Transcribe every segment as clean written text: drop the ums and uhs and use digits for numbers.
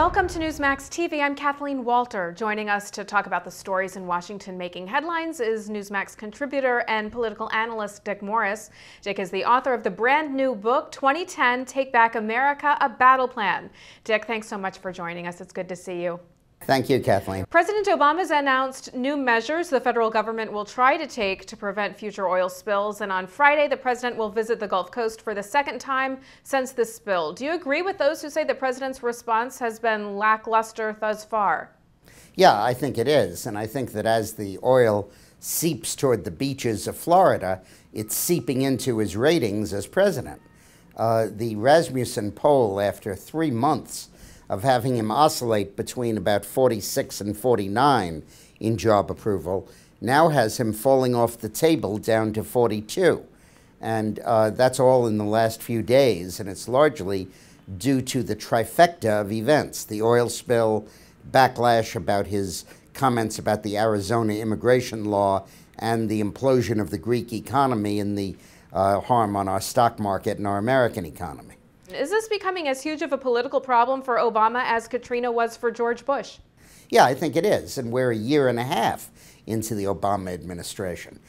Welcome to Newsmax TV. I'm Kathleen Walter. Joining us to talk about the stories in Washington making headlines is Newsmax contributor and political analyst Dick Morris. Dick is the author of the brand new book, 2010, Take Back America, A Battle Plan. Dick, thanks so much for joining us. It's good to see you. Thank you, Kathleen. President Obama has announced new measures the federal government will try to take to prevent future oil spills. And on Friday, the president will visit the Gulf Coast for the second time since the spill. Do you agree with those who say the president's response has been lackluster thus far? Yeah, I think it is. And I think that as the oil seeps toward the beaches of Florida, it's seeping into his ratings as president. The Rasmussen poll, after 3 months of having him oscillate between about 46 and 49 in job approval, now has him falling off the table down to 42. And that's all in the last few days, and it's largely due to the trifecta of events: the oil spill, backlash about his comments about the Arizona immigration law, and the implosion of the Greek economy and the harm on our stock market and our American economy. Is this becoming as huge of a political problem for Obama as Katrina was for George Bush? Yeah, I think it is. And we're a year and a half into the Obama administration.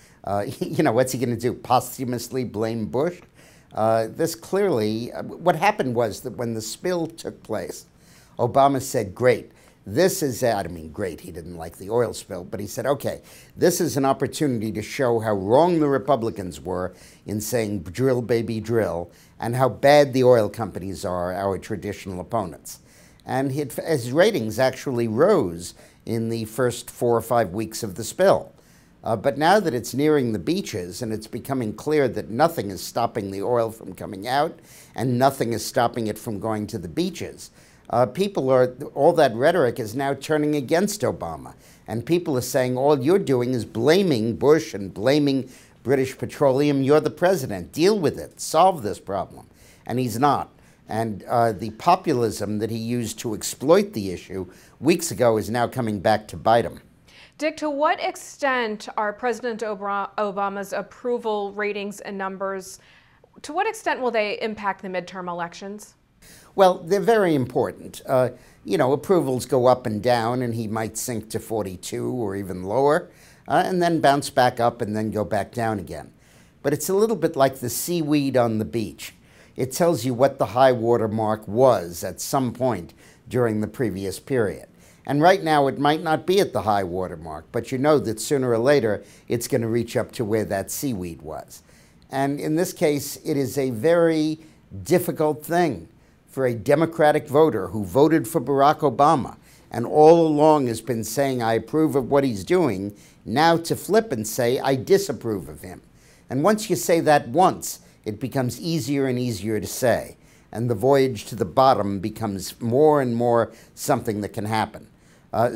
You know, what's he going to do? Posthumously blame Bush? This clearly, what happened was that when the spill took place, Obama said, great. This is, I mean, great, he didn't like the oil spill, but he said, okay, this is an opportunity to show how wrong the Republicans were in saying drill, baby, drill, and how bad the oil companies are, our traditional opponents. And his ratings actually rose in the first 4 or 5 weeks of the spill. But now that it's nearing the beaches and it's becoming clear that nothing is stopping the oil from coming out and nothing is stopping it from going to the beaches, all that rhetoric is now turning against Obama. And people are saying, all you're doing is blaming Bush and blaming British Petroleum. You're the president. Deal with it. Solve this problem. And he's not. And the populism that he used to exploit the issue weeks ago is now coming back to bite him. Dick, to what extent are President Obama's approval ratings and numbers, to what extent will they impact the midterm elections? Well, they're very important. You know, approvals go up and down, and he might sink to 42 or even lower, and then bounce back up and then go back down again. But it's a little bit like the seaweed on the beach. It tells you what the high water mark was at some point during the previous period. And right now, it might not be at the high water mark, but you know that sooner or later, it's going to reach up to where that seaweed was. And in this case, it is a very difficult thing for a Democratic voter who voted for Barack Obama and all along has been saying, I approve of what he's doing, now to flip and say, I disapprove of him. And once you say that once, it becomes easier and easier to say. And the voyage to the bottom becomes more and more something that can happen.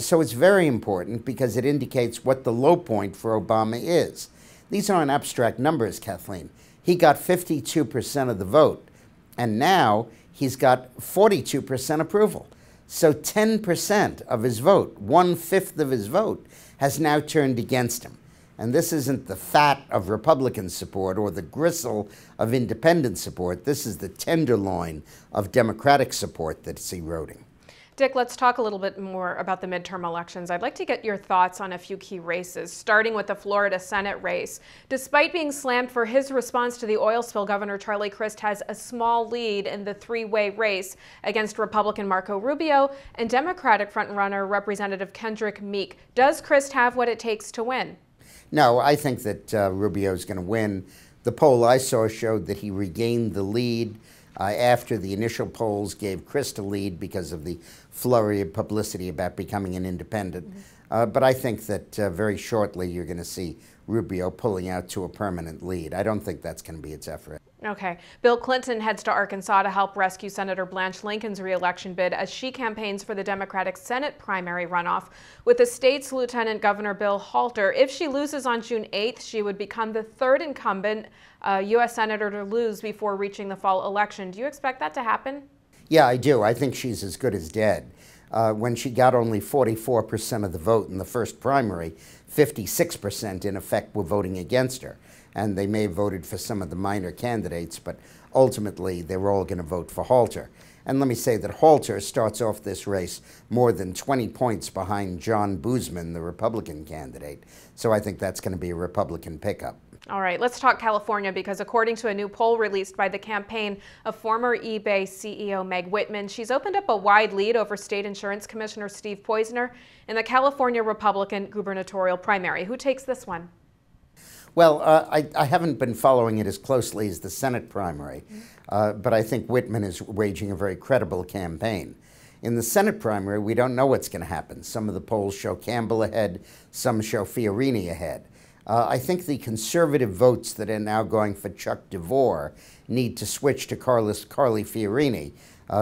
So it's very important because it indicates what the low point for Obama is. These aren't abstract numbers, Kathleen. He got 52% of the vote, and now he's got 42% approval. So 10% of his vote, 1/5 of his vote, has now turned against him. And this isn't the fat of Republican support or the gristle of independent support. This is the tenderloin of Democratic support that's eroding. Dick, let's talk a little bit more about the midterm elections. I'd like to get your thoughts on a few key races, starting with the Florida Senate race. Despite being slammed for his response to the oil spill, Governor Charlie Crist has a small lead in the three-way race against Republican Marco Rubio and Democratic frontrunner Representative Kendrick Meek. Does Crist have what it takes to win? No, I think that Rubio's going to win. The poll I saw showed that he regained the lead after the initial polls gave Crist a lead because of the flurry of publicity about becoming an independent. But I think that very shortly you're going to see Rubio pulling out to a permanent lead. I don't think that's going to be its effort. Okay. Bill Clinton heads to Arkansas to help rescue Senator Blanche Lincoln's re-election bid as she campaigns for the Democratic Senate primary runoff with the state's Lieutenant Governor Bill Halter. If she loses on June 8th, she would become the third incumbent U.S. senator to lose before reaching the fall election. Do you expect that to happen? Yeah, I do. I think she's as good as dead. When she got only 44% of the vote in the first primary, 56% in effect were voting against her. And they may have voted for some of the minor candidates, but ultimately they were all going to vote for Halter. And let me say that Halter starts off this race more than 20 points behind John Boozman, the Republican candidate. So I think that's going to be a Republican pickup. All right, let's talk California, because according to a new poll released by the campaign of former eBay CEO Meg Whitman, she's opened up a wide lead over State Insurance Commissioner Steve Poizner in the California Republican gubernatorial primary. Who takes this one? Well, I haven't been following it as closely as the Senate primary, but I think Whitman is waging a very credible campaign. In the Senate primary, we don't know what's going to happen. Some of the polls show Campbell ahead, some show Fiorini ahead. I think the conservative votes that are now going for Chuck DeVore need to switch to Carly Fiorini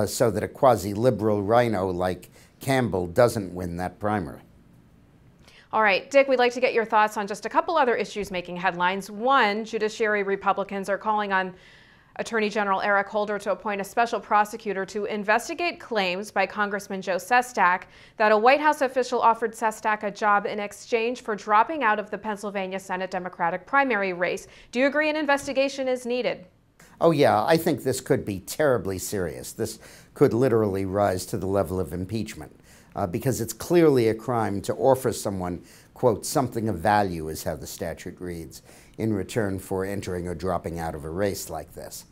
so that a quasi-liberal rhino like Campbell doesn't win that primary. All right, Dick, we'd like to get your thoughts on just a couple other issues making headlines. One, judiciary Republicans are calling on Attorney General Eric Holder to appoint a special prosecutor to investigate claims by Congressman Joe Sestak that a White House official offered Sestak a job in exchange for dropping out of the Pennsylvania Senate Democratic primary race. Do you agree an investigation is needed? Oh yeah, I think this could be terribly serious. This could literally rise to the level of impeachment because it's clearly a crime to offer someone, quote, something of value is how the statute reads, in return for entering or dropping out of a race like this.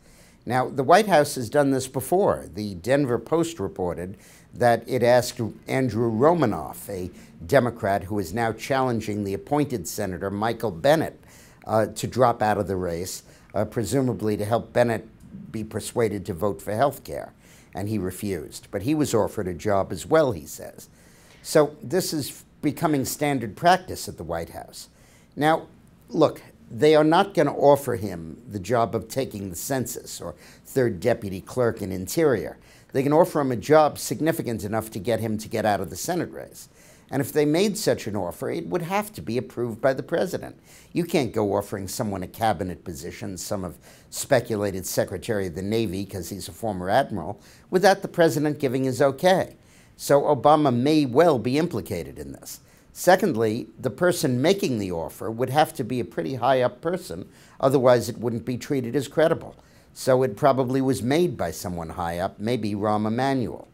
Now, the White House has done this before. The Denver Post reported that it asked Andrew Romanoff, a Democrat who is now challenging the appointed Senator Michael Bennet, to drop out of the race, presumably to help Bennet be persuaded to vote for health care. And he refused. But he was offered a job as well, he says. So this is becoming standard practice at the White House. Now, look, they are not going to offer him the job of taking the census or third deputy clerk in Interior. They can offer him a job significant enough to get him to get out of the Senate race. And if they made such an offer, it would have to be approved by the president. You can't go offering someone a cabinet position, some have speculated Secretary of the Navy because he's a former admiral, without the president giving his okay. So Obama may well be implicated in this. Secondly, the person making the offer would have to be a pretty high-up person, otherwise it wouldn't be treated as credible. So it probably was made by someone high up, maybe Rahm Emanuel.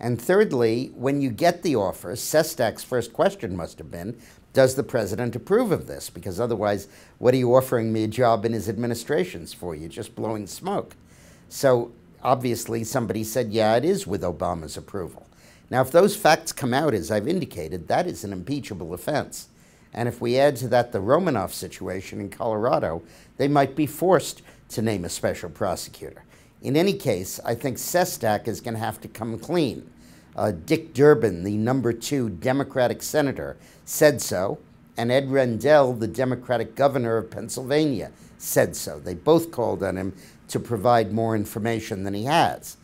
And thirdly, when you get the offer, Sestak's first question must have been, does the president approve of this? Because otherwise, what are you offering me a job in his administrations for? You're just blowing smoke. So obviously somebody said, yeah, it is with Obama's approval. Now, if those facts come out, as I've indicated, that is an impeachable offense. And if we add to that the Romanoff situation in Colorado, they might be forced to name a special prosecutor. In any case, I think Sestak is going to have to come clean. Dick Durbin, the #2 Democratic senator, said so, and Ed Rendell, the Democratic governor of Pennsylvania, said so. They both called on him to provide more information than he has.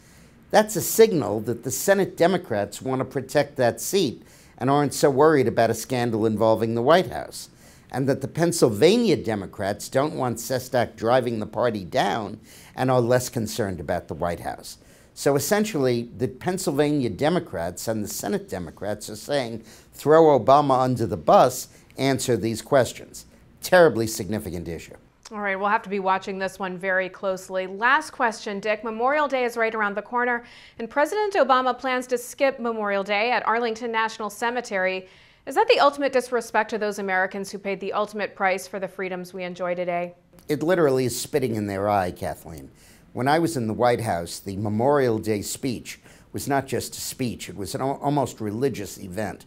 That's a signal that the Senate Democrats want to protect that seat and aren't so worried about a scandal involving the White House, and that the Pennsylvania Democrats don't want Sestak driving the party down and are less concerned about the White House. So essentially, the Pennsylvania Democrats and the Senate Democrats are saying, throw Obama under the bus, answer these questions. Terribly significant issue. All right, we'll have to be watching this one very closely. Last question, Dick. Memorial Day is right around the corner, and President Obama plans to skip Memorial Day at Arlington National Cemetery. Is that the ultimate disrespect to those Americans who paid the ultimate price for the freedoms we enjoy today? It literally is spitting in their eye, Kathleen. When I was in the White House, the Memorial Day speech was not just a speech, it was an almost religious event.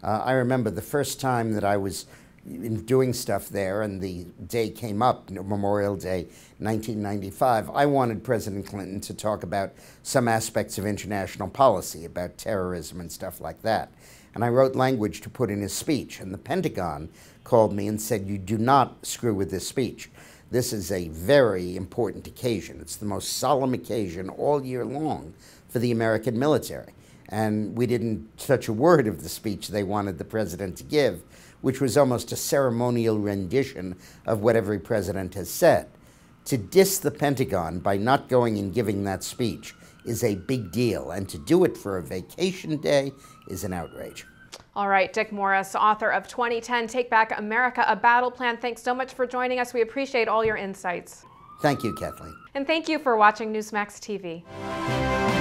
I remember the first time that I was doing stuff there and the day came up, Memorial Day 1995, I wanted President Clinton to talk about some aspects of international policy, about terrorism and stuff like that. And I wrote language to put in his speech, and the Pentagon called me and said, you do not screw with this speech. This is a very important occasion. It's the most solemn occasion all year long for the American military. And we didn't touch a word of the speech they wanted the president to give, which was almost a ceremonial rendition of what every president has said. To diss the Pentagon by not going and giving that speech is a big deal, and to do it for a vacation day is an outrage. All right, Dick Morris, author of 2010 Take Back America, A Battle Plan. Thanks so much for joining us. We appreciate all your insights. Thank you, Kathleen. And thank you for watching Newsmax TV.